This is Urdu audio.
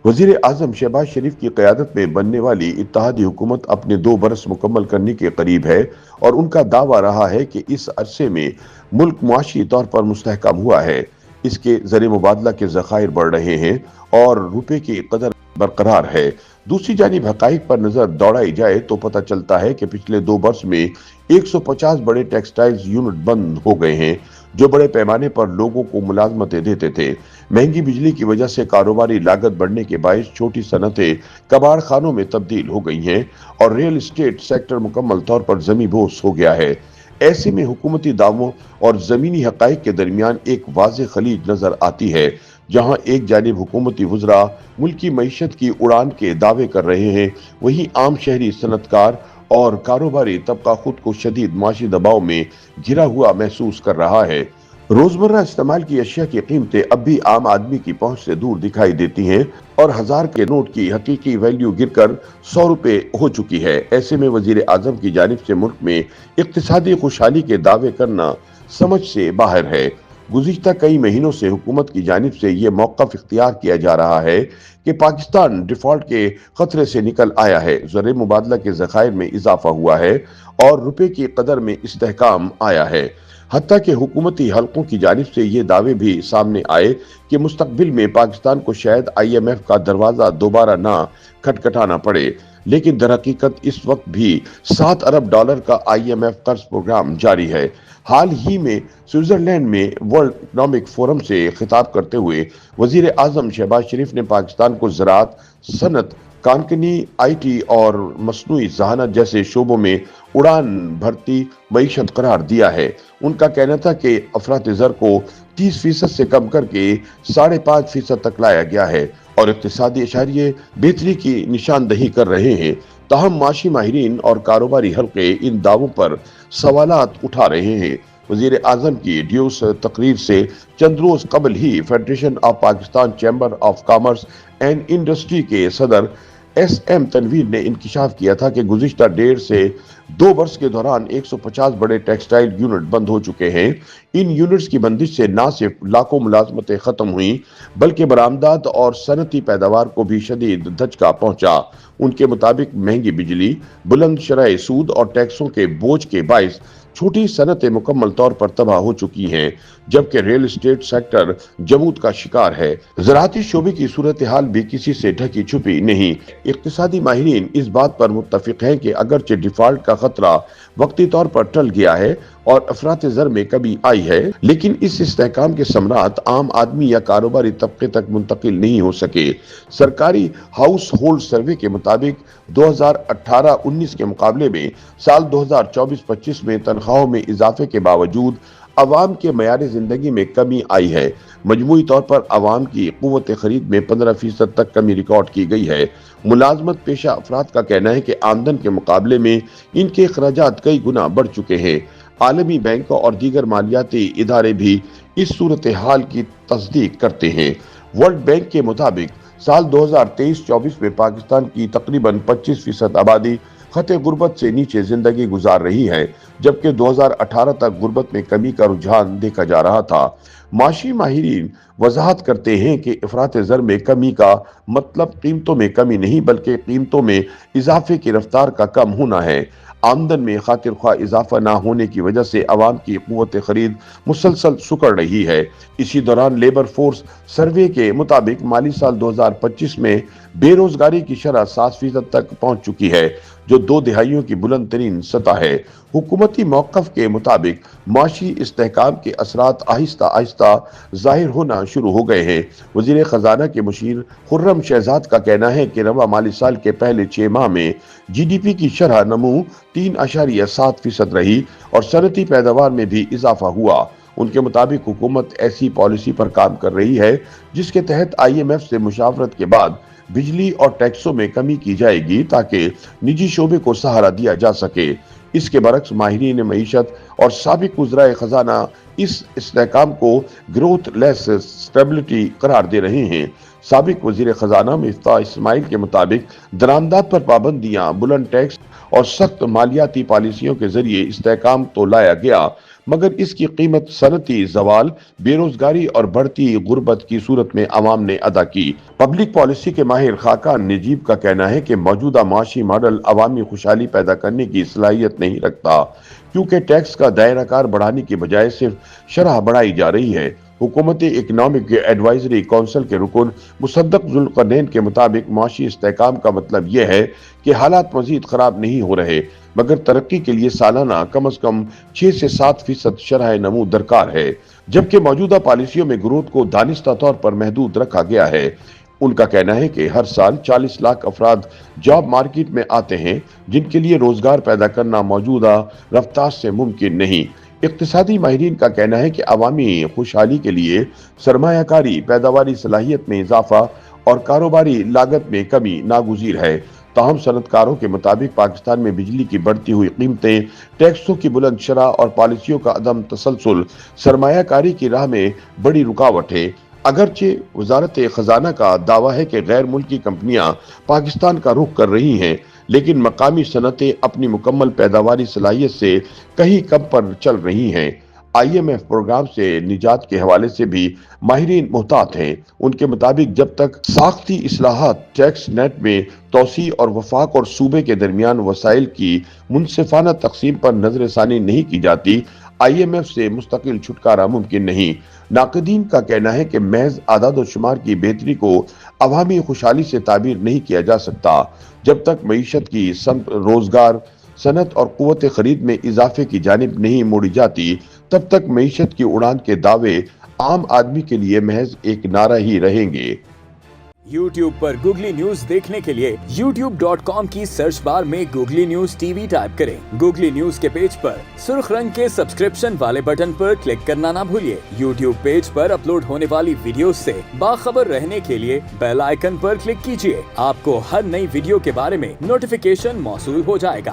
وزیر اعظم شہباز شریف کی قیادت میں بننے والی اتحادی حکومت اپنے 2 برس مکمل کرنے کے قریب ہے اور ان کا دعویٰ رہا ہے کہ اس عرصے میں ملک معاشی طور پر مستحکم ہوا ہے۔ اس کے زر مبادلہ کے ذخائر بڑھ رہے ہیں اور روپے کی قدر برقرار ہے۔ دوسری جانب حقائق پر نظر دوڑائی جائے تو پتہ چلتا ہے کہ پچھلے 2 برس میں 150 بڑے ٹیکسٹائلز یونٹ بند ہو گئے ہیں جو بڑے پیمانے پر لوگوں کو ملازمتیں دیتے تھے۔ مہنگی بجلی کی وجہ سے کاروباری لاگت بڑھنے کے باعث چھوٹی صنعتیں کباڑ خانوں میں تبدیل ہو گئی ہیں اور ریل اسٹیٹ سیکٹر مکمل طور پر زمیں بوس ہو گیا ہے۔ ایسے میں حکومتی دعووں اور زمینی حقائق کے درمیان ایک واضح خلیج نظر آتی ہے، جہاں ایک جانب حکومتی وزراء ملکی معیشت کی اڑان کے دعوے کر رہے ہیں، وہیں عام شہری صنعتکار اور کاروباری طبقہ خود کو شدید معاشی دباؤ میں گھرا ہوا محسوس کر رہا ہے۔ روزمرہ استعمال کی اشیاء کی قیمتیں اب بھی عام آدمی کی پہنچ سے دور دکھائی دیتی ہیں اور 1000 کے نوٹ کی حقیقی ویلیو گر کر 100 روپے ہو چکی ہے۔ ایسے میں وزیر اعظم کی جانب سے ملک میں اقتصادی خوشحالی کے دعوے کرنا سمجھ سے باہر ہے۔ گزشتہ کئی مہینوں سے حکومت کی جانب سے یہ موقف اختیار کیا جا رہا ہے کہ پاکستان ڈیفالٹ کے خطرے سے نکل آیا ہے، زر مبادلہ کے ذخائر میں اضافہ ہوا ہے اور روپے کی قدر میں استحکام آیا ہے۔ حتیٰ کہ حکومتی حلقوں کی جانب سے یہ دعوے بھی سامنے آئے کہ مستقبل میں پاکستان کو شاید IMF کا دروازہ دوبارہ نہ کھٹکھٹانا پڑے، لیکن در حقیقت اس وقت بھی $7 ارب کا IMF قرض پروگرام جاری ہے۔ حال ہی میں سوئٹزرلینڈ میں ورلڈ اکنامک فورم سے خطاب کرتے ہوئے وزیر اعظم شہباز شریف نے پاکستان کو زراعت، صنعت، کانکنی، IT اور مصنوعی ذہانت جیسے شعبوں میں اڑان بھرتی معیشت قرار دیا ہے۔ ان کا کہنا تھا کہ افراط زر کو 30% سے کم کر کے 5.5% تک لایا گیا ہے اور اقتصادی اشاریے بہتری کی نشاندہی کر رہے ہیں۔ تاہم معاشی ماہرین اور کاروباری حلقے ان دعووں پر سوالات اٹھا رہے ہیں۔ وزیر اعظم کی ڈیوس تقریر سے چند روز قبل ہی federation of Pakistan chamber of commerce and industry کے صدر SM تنویر نے انکشاف کیا تھا کہ گزشتہ 1.5 سے 2 برس کے دوران 150 بڑے ٹیکسٹائل یونٹ بند ہو چکے ہیں۔ ان یونٹس کی بندش سے نہ صرف لاکھوں ملازمتیں ختم ہوئیں بلکہ برآمدات اور صنعتی پیداوار کو بھی شدید دھچکا پہنچا۔ ان کے مطابق مہنگی بجلی، بلند شرح سود اور ٹیکسوں کے بوجھ کے باعث چھوٹی صنعتیں مکمل طور پر تباہ ہو چکی ہیں، جبکہ ریل اسٹیٹ سیکٹر جمود کا شکار ہے۔ زراعتی شعبے کی صورتحال بھی کسی سے ڈھکی چھپی نہیں۔ اقتصادی ماہرین اس بات پر متفق ہیں کہ اگرچہ ڈیفالٹ کا خطرہ وقتی طور پر ٹل گیا ہے اور افراط زر میں کمی آئی ہے، لیکن اس استحکام کے ثمرات عام آدمی یا کاروباری طبقے تک منتقل نہیں ہو سکے۔ سرکاری ہاؤس ہولڈ سروے کے مطابق 2018-19 کے مقابلے میں سال 2024-25 میں تنخواہوں میں اضافے کے باوجود عوام کے معیار زندگی میں کمی آئی ہے۔ مجموعی طور پر عوام کی قوت خرید میں 15% تک کمی ریکارڈ کی گئی ہے۔ ملازمت پیشہ افراد کا کہنا ہے کہ آمدن کے مقابلے میں ان کے اخراجات کئی گنا بڑھ چکے ہیں۔ عالمی بینک اور دیگر مالیاتی ادارے بھی اس صورتحال کی تصدیق کرتے ہیں۔ ورلڈ بینک کے مطابق سال 2023-24 میں پاکستان کی تقریباً 25% آبادی خط غربت سے نیچے زندگی گزار رہی ہے، جبکہ 2018 تک غربت میں کمی کا رجحان دیکھا جا رہا تھا۔ معاشی ماہرین وضاحت کرتے ہیں کہ افراط زر میں کمی کا مطلب قیمتوں میں کمی نہیں بلکہ قیمتوں میں اضافے کی رفتار کا کم ہونا ہے۔ آمدن میں خاطر خواہ اضافہ نہ ہونے کی وجہ سے عوام کی قوت خرید مسلسل سکڑ رہی ہے۔ اسی دوران لیبر فورس سروے کے مطابق مالی سال 2025 میں بے روزگاری کی شرح 7% تک پہنچ چکی ہے، جو 2 دہائیوں کی بلند ترین سطح ہے۔ حکومتی موقف کے مطابق معاشی استحکام کے اثرات آہستہ آہستہ ظاہر ہونا شروع ہو گئے ہیں۔ وزیر خزانہ کے مشیر خرم شہزاد کا کہنا ہے کہ رواں مالی سال کے پہلے 6 ماہ میں GDP کی شرح نمو 3.7% رہی اور صنعتی پیداوار میں بھی اضافہ ہوا۔ ان کے مطابق حکومت ایسی پالیسی پر کام کر رہی ہے جس کے تحت IMF سے مشاورت کے بعد بجلی اور ٹیکسوں میں کمی کی جائے گی تاکہ نجی شعبے کو سہارا دیا جا سکے۔ اس کے برعکس ماہرین معیشت اور سابق وزرائے خزانہ اس استحکام کو گروتھ لیس سٹیبلٹی قرار دے رہے ہیں۔ سابق وزیر خزانہ مفتاح اسماعیل کے مطابق درآمدات پر پابندیاں، بلند ٹیکس اور سخت مالیاتی پالیسیوں کے ذریعے استحکام تو لایا گیا، مگر اس کی قیمت صنعتی زوال، بے روزگاری اور بڑھتی غربت کی صورت میں عوام نے ادا کی۔ پبلک پالیسی کے ماہر خاقان نجیب کا کہنا ہے کہ موجودہ معاشی ماڈل عوامی خوشحالی پیدا کرنے کی صلاحیت نہیں رکھتا، کیونکہ ٹیکس کا دائرہ کار بڑھانے کی بجائے صرف شرح بڑھائی جا رہی ہے۔ حکومت اکنامک ایڈوائزری کونسل کے رکن مصدق ذوالقرنین کے مطابق معاشی استحکام کا مطلب یہ ہے کہ حالات مزید خراب نہیں ہو رہے، مگر ترقی کے لیے سالانہ کم از کم 6 سے 7% شرح نمو درکار ہے، جبکہ موجودہ پالیسیوں میں گروتھ کو دانستہ طور پر محدود رکھا گیا ہے۔ ان کا کہنا ہے کہ ہر سال 40 لاکھ افراد جاب مارکیٹ میں آتے ہیں، جن کے لیے روزگار پیدا کرنا موجودہ رفتار سے ممکن نہیں۔ اقتصادی ماہرین کا کہنا ہے کہ عوامی خوشحالی کے لیے سرمایہ کاری، پیداواری صلاحیت میں اضافہ اور کاروباری لاگت میں کمی ناگزیر ہے۔ تاہم صنعت کاروں کے مطابق پاکستان میں بجلی کی بڑھتی ہوئی قیمتیں، ٹیکسوں کی بلند شرح اور پالیسیوں کا عدم تسلسل سرمایہ کاری کی راہ میں بڑی رکاوٹ ہے۔ اگرچہ وزارت خزانہ کا دعویٰ ہے کہ غیر ملکی کمپنیاں پاکستان کا رخ کر رہی ہیں، لیکن مقامی صنعتیں اپنی مکمل پیداواری صلاحیت سے کہیں کم پر چل رہی ہیں۔ IMF پروگرام سے نجات کے حوالے سے بھی ماہرین محتاط ہیں۔ ان کے مطابق جب تک ساختی اصلاحات، ٹیکس نیٹ میں توسیع اور وفاق اور صوبے کے درمیان وسائل کی منصفانہ تقسیم پر نظر ثانی نہیں کی جاتی، IMF سے مستقل چھٹکارا ممکن نہیں۔ ناقدین کا کہنا ہے کہ محض اعداد و شمار کی بہتری کو عوامی خوشحالی سے تعبیر نہیں کیا جا سکتا۔ جب تک معیشت کی سمت، روزگار، صنعت اور قوت خرید میں اضافے کی جانب نہیں موڑی جاتی، تب تک معیشت کی اڑان کے دعوے عام آدمی کے لیے محض ایک نعرہ ہی رہیں گے۔ YouTube پر گوگلی نیوز دیکھنے کے لیے youtube.com کی سرچ بار میں گوگلی نیوز TV ٹائپ کریں۔ گوگلی نیوز کے پیج پر سرخ رنگ کے سبسکرپشن والے بٹن پر کلک کرنا نہ بھولیے۔ YouTube پیج پر اپلوڈ ہونے والی ویڈیوز سے باخبر رہنے کے لیے بیل آئیکن پر کلک کیجیے۔ آپ کو ہر نئی ویڈیو کے بارے میں نوٹیفیکیشن موصول ہو جائے گا۔